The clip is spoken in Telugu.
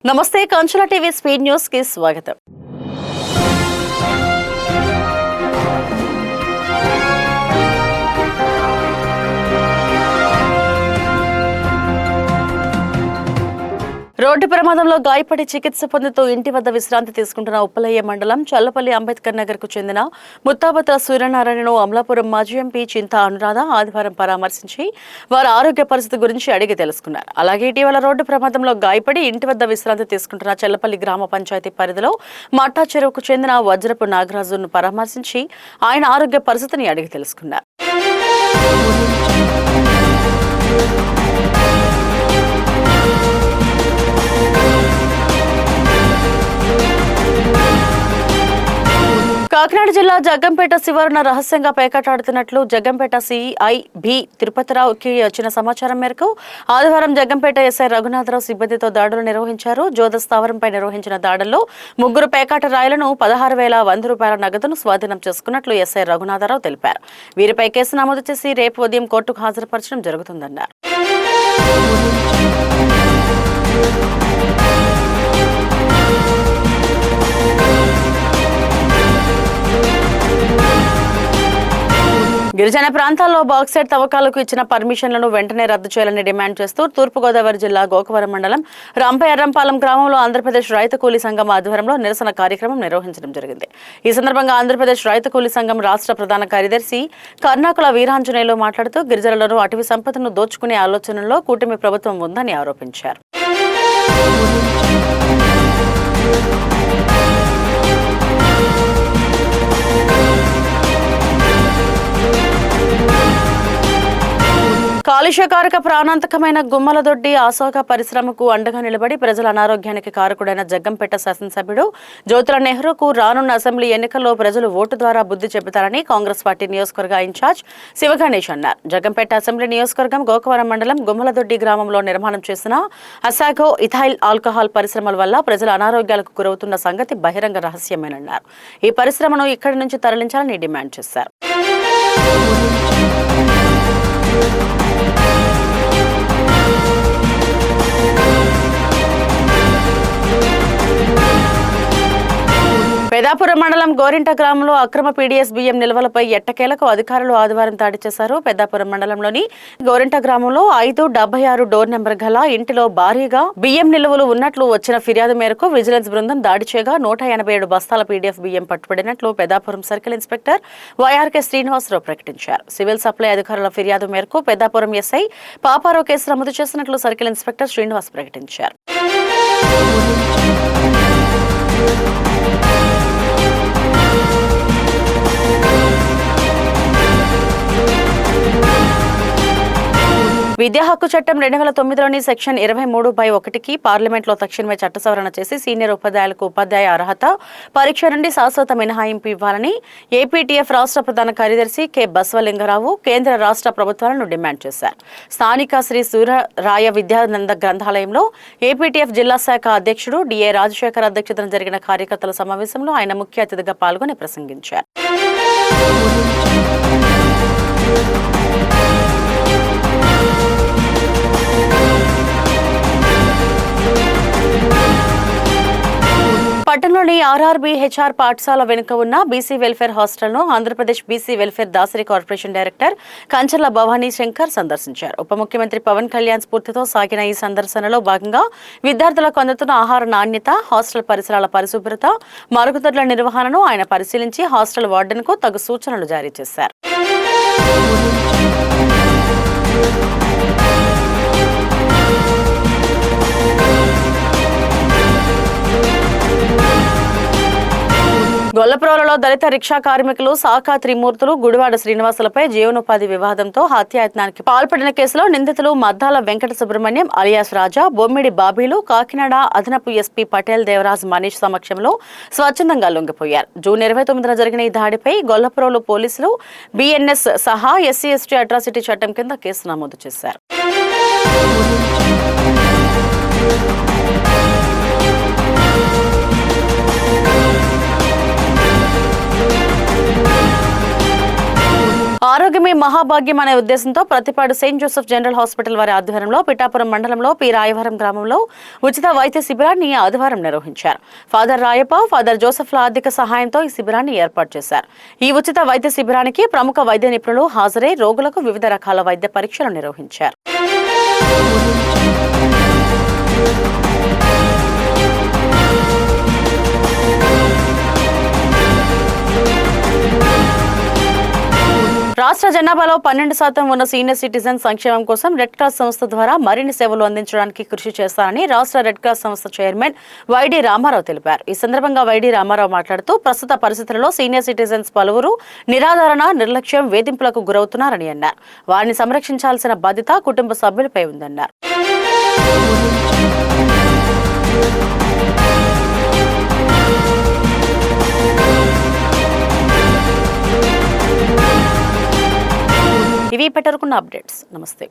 నమస్తే కంచుల టీవీ స్పీడ్ న్యూస్ కి స్వాగతం. రోడ్డు ప్రమాదంలో గాయపడి చికిత్స పొందుతూ ఇంటి వద్ద విశ్రాంతి తీసుకుంటున్న ఉప్పలయ్య మండలం చల్లపల్లి అంబేద్కర్ నగర్ కు చెందిన ముత్తాబత్ర సూర్యనారాయణను అమలాపురం మాజీ ఎంపీ చింతా అనురాధ ఆదివారం పరామర్శించి వారి ఆరోగ్య పరిస్థితి గురించి అడిగి తెలుసుకున్నారు. అలాగే ఇటీవల రోడ్డు ప్రమాదంలో గాయపడి ఇంటి వద్ద విశ్రాంతి తీసుకుంటున్న చల్లపల్లి గ్రామ పంచాయతీ పరిధిలో మట్టా చెరువుకు చెందిన వజ్రపు నాగరాజును పరామర్శించి ఆయన ఆరోగ్య పరిస్థితిని అడిగి తెలుసుకున్నారు. కాకినాడ జిల్లా జగ్గంపేట శివారున రహస్యంగా పేకాటాడుతున్నట్లు జగ్గంపేట సిఐ బి తిరుపతిరావుకి వచ్చిన సమాచారం మేరకు ఆదివారం జగ్గంపేట ఎస్ఐ రఘునాథరావు సిబ్బందితో దాడులు నిర్వహించారు. జోద స్థావరంపై నిర్వహించిన దాడుల్లో 3 పేకాట రాయలను 16,100 రూపాయల నగదును స్వాధీనం చేసుకున్నట్లు ఎస్ఐ రఘునాథరావు తెలిపారు. వీరిపై కేసు నమోదు చేసి రేపు ఉదయం కోర్టుకు హాజరుపరచడం జరుగుతుందన్నారు. గిరిజన ప్రాంతాల్లో బాక్సైట్ తవ్వకాలకు ఇచ్చిన పర్మిషన్లను వెంటనే రద్దు చేయాలని డిమాండ్ చేస్తూ తూర్పుగోదావరి జిల్లా గోకవరం మండలం రంపఎర్రంపాలెం గ్రామంలో ఆంధ్రప్రదేశ్ రైతు కూలీ సంఘం ఆధ్వర్యంలో నిరసన కార్యక్రమం నిర్వహించడం జరిగింది. ఈ సందర్భంగా ఆంధ్రప్రదేశ్ రైతు కూలీ సంఘం రాష్ట్ర ప్రధాన కార్యదర్శి కర్ణాకుల వీరాంజనేయులు మాట్లాడుతూ గిరిజనులను అటవీ సంపదను దోచుకునే ఆలోచనలో కూటమి ప్రభుత్వం ఉందని ఆరోపించారు. కాలుష్యకారక ప్రాణాంతకమైన గుమ్మలదొడ్డి అశోక పరిశ్రమకు అండగా నిలబడి ప్రజల అనారోగ్యానికి కారకుడైన జగ్గంపేట శాసనసభ్యుడు జ్యోతుల నెహ్రూకు రానున్న అసెంబ్లీ ఎన్నికల్లో ప్రజలు ఓటు ద్వారా బుద్ధి చెబుతారని కాంగ్రెస్ పార్టీ నియోజకవర్గ ఇన్ఛార్జ్ శివగణేష్ అన్నారు. జగ్గంపేట అసెంబ్లీ నియోజకవర్గం గోకవరం మండలం గుమ్మలదొడ్డి గ్రామంలో నిర్మాణం చేసిన అసాగో ఇథైల్ ఆల్కహాల్ పరిశ్రమల వల్ల ప్రజలు అనారోగ్యాలకు గురవుతున్న సంగతి బహిరంగ రహస్యమేనన్నారు. ఈ పరిశ్రమను ఇక్కడి నుంచి తరలించాలని డిమాండ్ చేశారు. పెద్దాపురం మండలం గోరింట గ్రామంలో అక్రమ పీడీఎస్ బియ్యం నిల్వలపై ఎట్టకేలకు అధికారులు ఆదివారం దాడి చేశారు. పెద్దాపురం మండలంలోని గోరింట గ్రామంలో 576 డోర్ నెంబర్ గల ఇంటిలో భారీగా బియ్యం నిల్వలు ఉన్నట్లు వచ్చిన ఫిర్యాదు మేరకు విజిలెన్స్ బృందం దాడి చేయగా 187 బస్తాల పీడీఎఫ్ బియ్యం పట్టుబడినట్లు Peddapuram circle inspector YRK Srinivasarao ప్రకటించారు. సివిల్ సప్లై అధికారుల ఫిర్యాదు మేరకు పెద్దాపురం ఎస్ఐ పాపారావు కేసు నమోదు చేసినట్లు సర్కిల్ ఇన్స్పెక్టర్ శ్రీనివాస్ ప్రకటించారు. విద్యా హక్కు చట్టం 2009లోని సెక్షన్ 23/1కి పార్లమెంట్లో తక్షణమే చట్ట సవరణ చేసి సీనియర్ ఉపాధ్యాయులకు ఉపాధ్యాయ అర్హత పరీక్ష నుండి శాశ్వత మినహాయింపు ఇవ్వాలని ఏపీటీఎఫ్ రాష్ట్ర ప్రధాన కార్యదర్శి కె బసవలింగరావు కేంద్ర రాష్ట్ర ప్రభుత్వాలను డిమాండ్ చేశారు. స్థానిక శ్రీ సూర్యరాయ విద్యానంద గ్రంథాలయంలో ఏపీటీఎఫ్ జిల్లా శాఖ అధ్యక్షుడు డిఏ రాజశేఖర్ అధ్యక్షతన జరిగిన కార్యకర్తల సమావేశంలో ఆయన ముఖ్య అతిథిగా పాల్గొని ప్రసంగించారు. పట్టణంలోని ఆర్ఆర్బీ హెచ్ఆర్ పాఠశాల వెనుక ఉన్న బీసీ వెల్ఫేర్ హాస్టల్ను Andhra Pradesh BC welfare Dasari corporation director Kancharla Bhavani Shankar సందర్శించారు. ఉప ముఖ్యమంత్రి పవన్ కళ్యాణ్ స్ఫూర్తితో సాగిన ఈ సందర్శనలో భాగంగా విద్యార్థులకు అందుతున్న ఆహార నాణ్యత, హాస్టల్ పరిసరాల పరిశుభ్రత, మరుగుదొడ్ల నిర్వహణను ఆయన పరిశీలించి హాస్టల్ వార్డెన్కు తగు సూచనలు జారీ చేశారు. గొల్లప్రోలలో దళిత రిక్షా కార్మికులు సాకా త్రిమూర్తులు గుడివాడ శ్రీనివాసులపై జీవనోపాధి వివాదంతో హత్యాయత్నానికి పాల్పడిన కేసులో నిందితులు మద్దాల వెంకట సుబ్రహ్మణ్యం అలియాస్ రాజా, బొమ్మిడి బాబీలు కాకినాడ అదనపు ఎస్పీ పటేల్ దేవరాజ్ మనీష్ సమక్షంలో స్వచ్ఛందంగా లొంగిపోయారు. జూన్ 29న జరిగిన ఈ దాడిపై గొల్లప్రోలు పోలీసులు బిఎన్ఎస్ సహా SC/ST అట్రాసిటీ చట్టం కింద కేసు నమోదు చేశారు. ఆరోగ్య ఆరోగ్యమే మహాభాగ్యం అనే ఉద్దేశంతో Prathipadu Saint Joseph general hospital వారి ఆధ్వర్యంలో పిఠాపురం మండలంలో పి రాయవరం గ్రామంలో ఉచిత వైద్య శిబిరాన్ని ఆదివారం నిర్వహించారు. ఫాదర్ రాయప్ప, ఫాదర్ జోసెఫ్ల ఆర్థిక సహాయంతో ఈ శిబిరాన్ని ఏర్పాటు చేశారు. ఈ ఉచిత వైద్య శిబిరానికి ప్రముఖ వైద్య నిపుణులు హాజరై రోగులకు వివిధ రకాల వైద్య పరీక్షలు నిర్వహించారు. రాష్ట్ర జనాభాలో 12% ఉన్న సీనియర్ సిటిజన్ సంక్షేమం కోసం రెడ్ క్రాస్ సంస్థ ద్వారా మరిన్ని సేవలు అందించడానికి కృషి చేస్తారని రాష్ట్ర రెడ్ క్రాస్ సంస్థ చైర్మన్ వైడి రామారావు తెలిపారు. ఈ సందర్భంగా వైడి రామారావు మాట్లాడుతూ ప్రస్తుత పరిస్థితుల్లో సీనియర్ సిటిజన్స్ పలువురు నిరాదరణ, నిర్లక్ష్యం, వేధింపులకు గురవుతున్నారని అన్నారు. వారిని సంరక్షించాల్సిన బాధ్యత కుటుంబ సభ్యులపై ఉందన్నారు. ఇవి ఇప్పటివరకున్న అప్డేట్స్. నమస్తే.